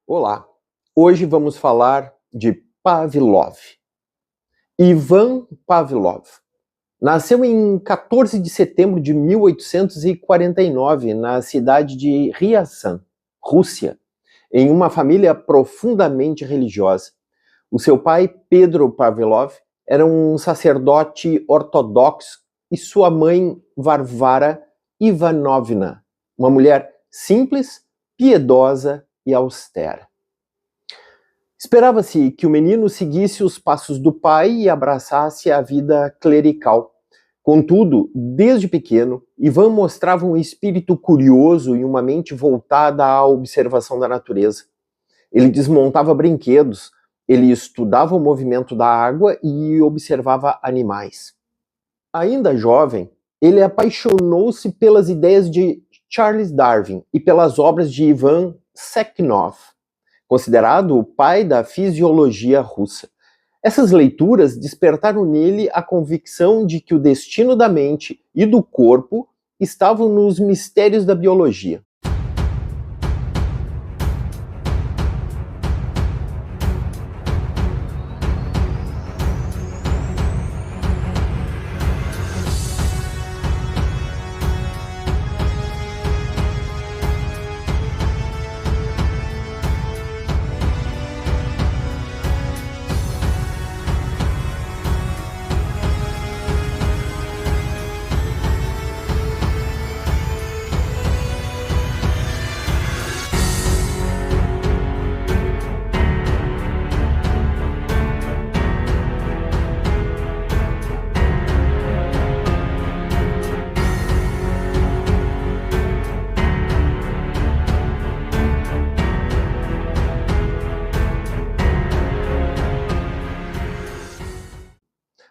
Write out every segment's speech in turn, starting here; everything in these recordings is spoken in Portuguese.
Olá, hoje vamos falar de Pavlov. Ivan Pavlov nasceu em 14 de setembro de 1849 na cidade de Ryazan, Rússia, em uma família profundamente religiosa. O seu pai, Pedro Pavlov, era um sacerdote ortodoxo e sua mãe, Varvara Ivanovna, uma mulher simples, piedosa e austera. Esperava-se que o menino seguisse os passos do pai e abraçasse a vida clerical. Contudo, desde pequeno, Ivan mostrava um espírito curioso e uma mente voltada à observação da natureza. Ele desmontava brinquedos, ele estudava o movimento da água e observava animais. Ainda jovem, ele apaixonou-se pelas ideias de Charles Darwin e pelas obras de Ivan Sekhnov, considerado o pai da fisiologia russa. Essas leituras despertaram nele a convicção de que o destino da mente e do corpo estavam nos mistérios da biologia.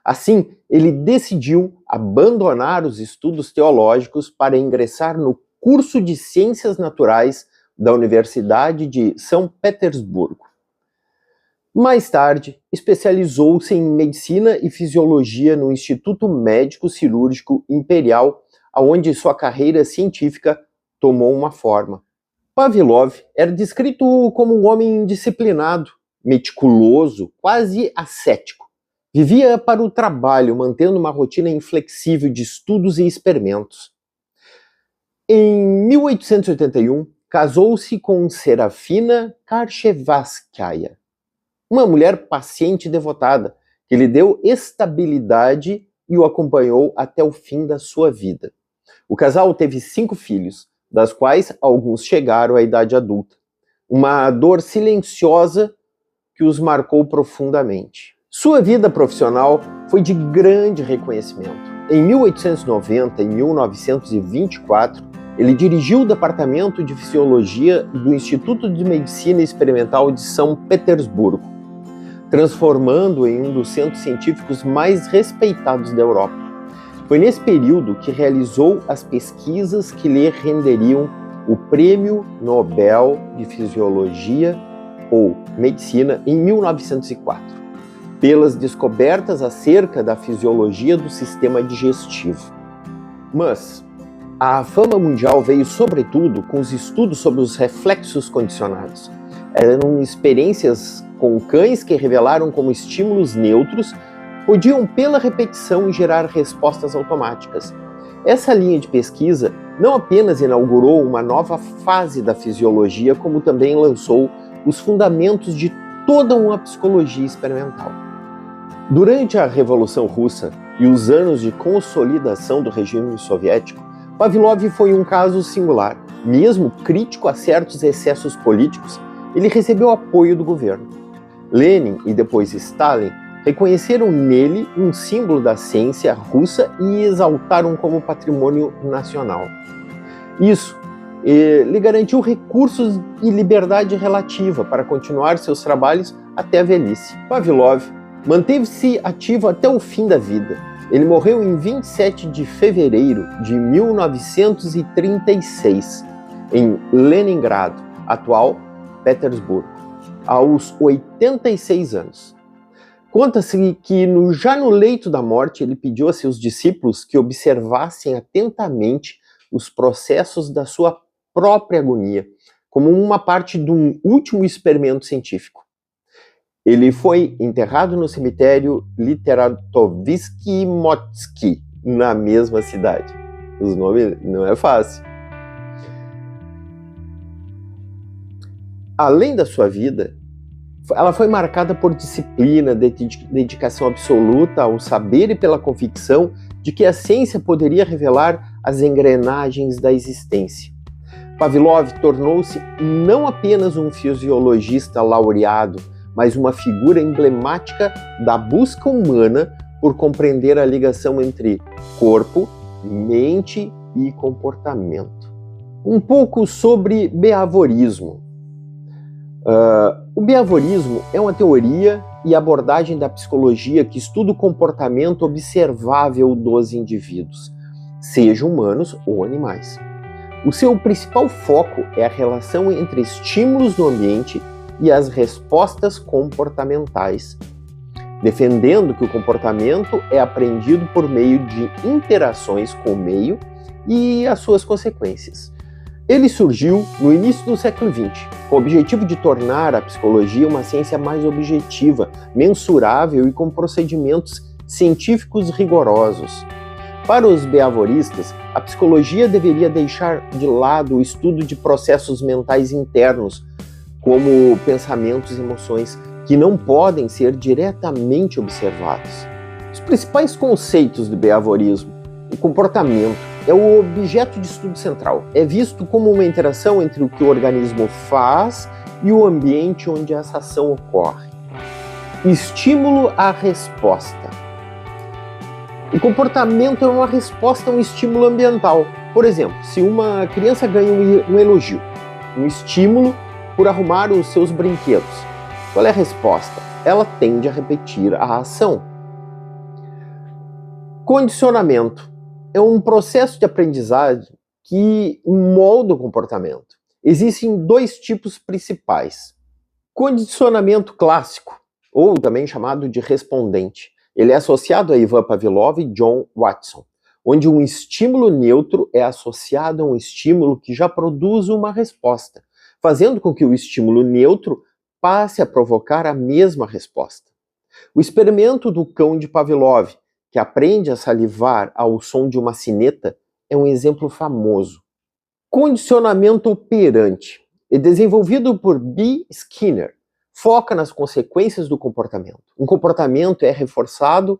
Assim, ele decidiu abandonar os estudos teológicos para ingressar no curso de Ciências Naturais da Universidade de São Petersburgo. Mais tarde, especializou-se em Medicina e Fisiologia no Instituto Médico Cirúrgico Imperial, onde sua carreira científica tomou uma forma. Pavlov era descrito como um homem disciplinado, meticuloso, quase ascético. Vivia para o trabalho, mantendo uma rotina inflexível de estudos e experimentos. Em 1881, casou-se com Serafina Karchevaskaya, uma mulher paciente e devotada, que lhe deu estabilidade e o acompanhou até o fim da sua vida. O casal teve 5 filhos, das quais alguns chegaram à idade adulta. Uma dor silenciosa que os marcou profundamente. Sua vida profissional foi de grande reconhecimento. Em 1890 e 1924, ele dirigiu o Departamento de Fisiologia do Instituto de Medicina Experimental de São Petersburgo, transformando-o em um dos centros científicos mais respeitados da Europa. Foi nesse período que realizou as pesquisas que lhe renderiam o Prêmio Nobel de Fisiologia ou Medicina em 1904. Pelas descobertas acerca da fisiologia do sistema digestivo. Mas a fama mundial veio sobretudo com os estudos sobre os reflexos condicionados. Eram experiências com cães que revelaram como estímulos neutros podiam, pela repetição, gerar respostas automáticas. Essa linha de pesquisa não apenas inaugurou uma nova fase da fisiologia, como também lançou os fundamentos de toda uma psicologia experimental. Durante a Revolução Russa e os anos de consolidação do regime soviético, Pavlov foi um caso singular. Mesmo crítico a certos excessos políticos, ele recebeu apoio do governo. Lenin e depois Stalin reconheceram nele um símbolo da ciência russa e exaltaram como patrimônio nacional. Isso lhe garantiu recursos e liberdade relativa para continuar seus trabalhos até a velhice. Pavlov manteve-se ativo até o fim da vida. Ele morreu em 27 de fevereiro de 1936, em Leningrado, atual Petersburgo, aos 86 anos. Conta-se que, já no leito da morte, ele pediu a seus discípulos que observassem atentamente os processos da sua própria agonia, como uma parte de um último experimento científico. Ele foi enterrado no cemitério Literatovsky-Motsky, na mesma cidade. Os nomes não é fácil. Além da sua vida, ela foi marcada por disciplina, dedicação absoluta ao saber e pela convicção de que a ciência poderia revelar as engrenagens da existência. Pavlov tornou-se não apenas um fisiologista laureado, mas uma figura emblemática da busca humana por compreender a ligação entre corpo, mente e comportamento. Um pouco sobre behaviorismo. O behaviorismo é uma teoria e abordagem da psicologia que estuda o comportamento observável dos indivíduos, sejam humanos ou animais. O seu principal foco é a relação entre estímulos do ambiente e as respostas comportamentais, defendendo que o comportamento é aprendido por meio de interações com o meio e as suas consequências. Ele surgiu no início do século XX, com o objetivo de tornar a psicologia uma ciência mais objetiva, mensurável e com procedimentos científicos rigorosos. Para os behavioristas, a psicologia deveria deixar de lado o estudo de processos mentais internos, como pensamentos e emoções, que não podem ser diretamente observados. Os principais conceitos do behaviorismo: o comportamento é o objeto de estudo central. É visto como uma interação entre o que o organismo faz e o ambiente onde essa ação ocorre. Estímulo à resposta. O comportamento é uma resposta a um estímulo ambiental. Por exemplo, se uma criança ganha um elogio, um estímulo por arrumar os seus brinquedos, qual é a resposta? Ela tende a repetir a ação. Condicionamento é um processo de aprendizagem que molda o comportamento. Existem dois tipos principais. Condicionamento clássico, ou também chamado de respondente. Ele é associado a Ivan Pavlov e John Watson, onde um estímulo neutro é associado a um estímulo que já produz uma resposta, fazendo com que o estímulo neutro passe a provocar a mesma resposta. O experimento do cão de Pavlov, que aprende a salivar ao som de uma sineta, é um exemplo famoso. Condicionamento operante é desenvolvido por B. Skinner, foca nas consequências do comportamento. Um comportamento é reforçado,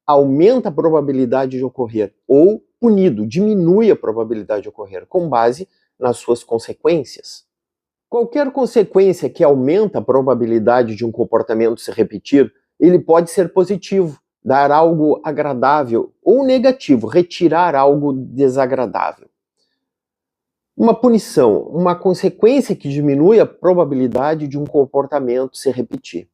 aumenta a probabilidade de ocorrer, ou punido, diminui a probabilidade de ocorrer, com base nas suas consequências. Qualquer consequência que aumenta a probabilidade de um comportamento se repetir, ele pode ser positivo, dar algo agradável, ou negativo, retirar algo desagradável. Uma punição, uma consequência que diminui a probabilidade de um comportamento se repetir.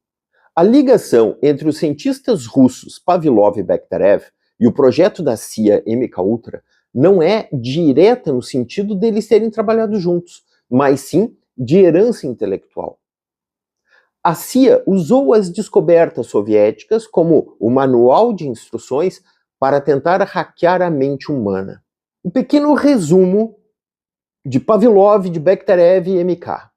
A ligação entre os cientistas russos Pavlov e Bekhterev e o projeto da CIA MKUltra não é direta no sentido deles terem trabalhado juntos, mas sim de herança intelectual. A CIA usou as descobertas soviéticas como o manual de instruções para tentar hackear a mente humana. Um pequeno resumo de Pavlov, de Bekhterev e MK.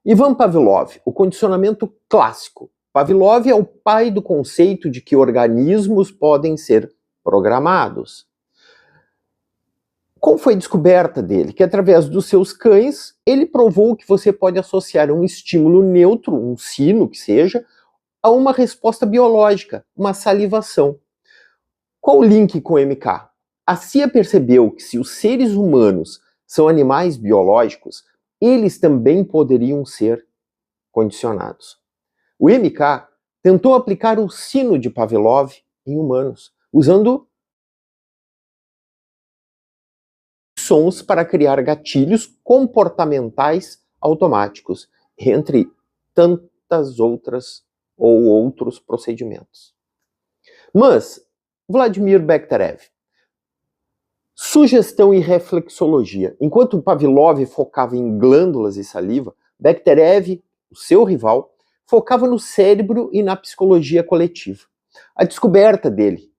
Ivan Pavlov, o condicionamento clássico. Pavlov é o pai do conceito de que organismos podem ser programados. Qual foi a descoberta dele? Que através dos seus cães, ele provou que você pode associar um estímulo neutro, um sino que seja, a uma resposta biológica, uma salivação. Qual o link com o MK? A CIA percebeu que se os seres humanos são animais biológicos, eles também poderiam ser condicionados. O MK tentou aplicar o sino de Pavlov em humanos, usando sons para criar gatilhos comportamentais automáticos, entre tantas outras ou outros procedimentos. Mas, Vladimir Bekhterev, sugestão e reflexologia. Enquanto Pavlov focava em glândulas e saliva, Bekhterev, o seu rival, focava no cérebro e na psicologia coletiva. A descoberta dele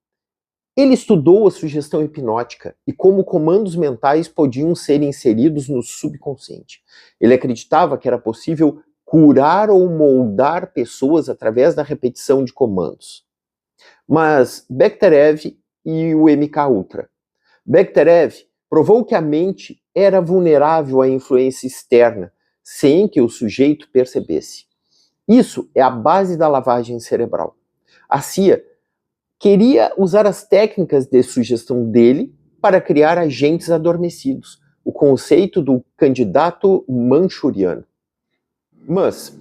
Ele estudou a sugestão hipnótica e como comandos mentais podiam ser inseridos no subconsciente. Ele acreditava que era possível curar ou moldar pessoas através da repetição de comandos. Mas Bekhterev e o MK-Ultra. Bekhterev provou que a mente era vulnerável à influência externa, sem que o sujeito percebesse. Isso é a base da lavagem cerebral. A CIA queria usar as técnicas de sugestão dele para criar agentes adormecidos, o conceito do candidato manchuriano. Mas,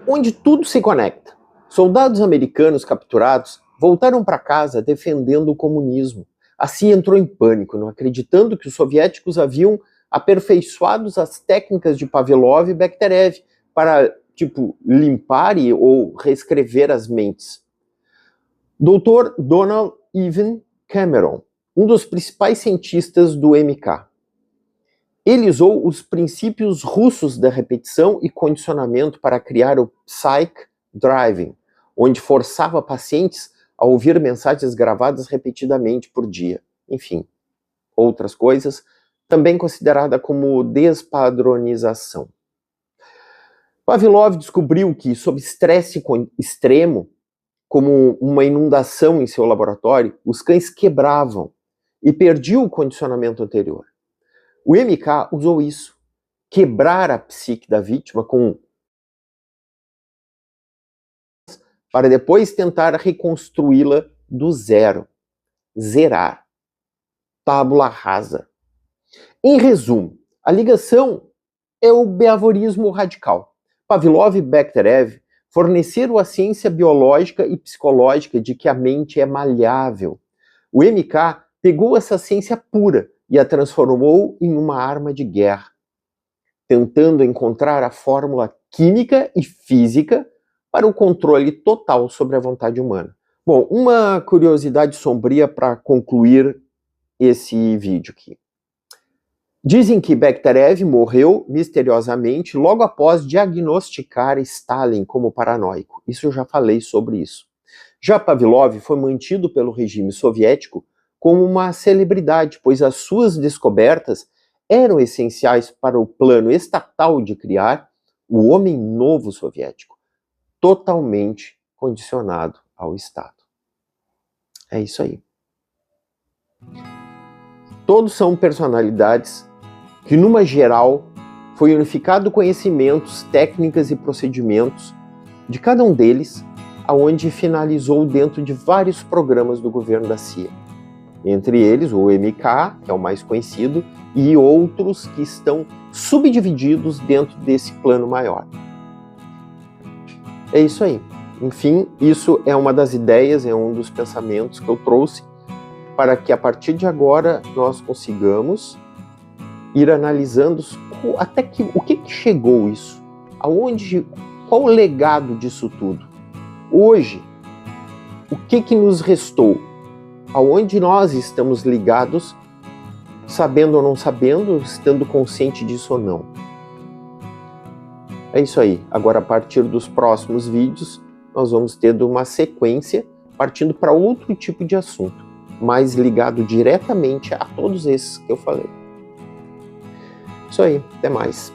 onde tudo se conecta, soldados americanos capturados voltaram para casa defendendo o comunismo. A CIA entrou em pânico, não acreditando que os soviéticos haviam aperfeiçoado as técnicas de Pavlov e Bekhterev para, limpar ou reescrever as mentes. Dr. Donald Evan Cameron, um dos principais cientistas do MK. Ele usou os princípios russos da repetição e condicionamento para criar o Psych Driving, onde forçava pacientes a ouvir mensagens gravadas repetidamente por dia. Enfim, outras coisas, também considerada como despadronização. Pavlov descobriu que, sob estresse extremo, como uma inundação em seu laboratório, os cães quebravam e perdiam o condicionamento anterior. O MK usou isso, quebrar a psique da vítima para depois tentar reconstruí-la do zero, zerar, tábula rasa. Em resumo, a ligação é o behaviorismo radical. Pavlov e Bekhterev forneceram a ciência biológica e psicológica de que a mente é maleável. O MK pegou essa ciência pura e a transformou em uma arma de guerra, tentando encontrar a fórmula química e física para o controle total sobre a vontade humana. Bom, uma curiosidade sombria para concluir esse vídeo aqui. Dizem que Bekhterev morreu misteriosamente logo após diagnosticar Stalin como paranoico. Isso eu já falei sobre isso. Já Pavlov foi mantido pelo regime soviético como uma celebridade, pois as suas descobertas eram essenciais para o plano estatal de criar o homem novo soviético, totalmente condicionado ao Estado. É isso aí. Todos são personalidades que, numa geral, foi unificado conhecimentos, técnicas e procedimentos de cada um deles, aonde finalizou dentro de vários programas do governo da CIA. Entre eles, o MK, que é o mais conhecido, e outros que estão subdivididos dentro desse plano maior. É isso aí. Enfim, isso é uma das ideias, é um dos pensamentos que eu trouxe para que, a partir de agora, nós consigamos ir analisando até o que chegou isso, qual o legado disso tudo. Hoje, o que nos restou? Aonde nós estamos ligados, sabendo ou não sabendo, estando consciente disso ou não. É isso aí. Agora, a partir dos próximos vídeos, nós vamos ter uma sequência partindo para outro tipo de assunto, mais ligado diretamente a todos esses que eu falei. Isso aí, até mais.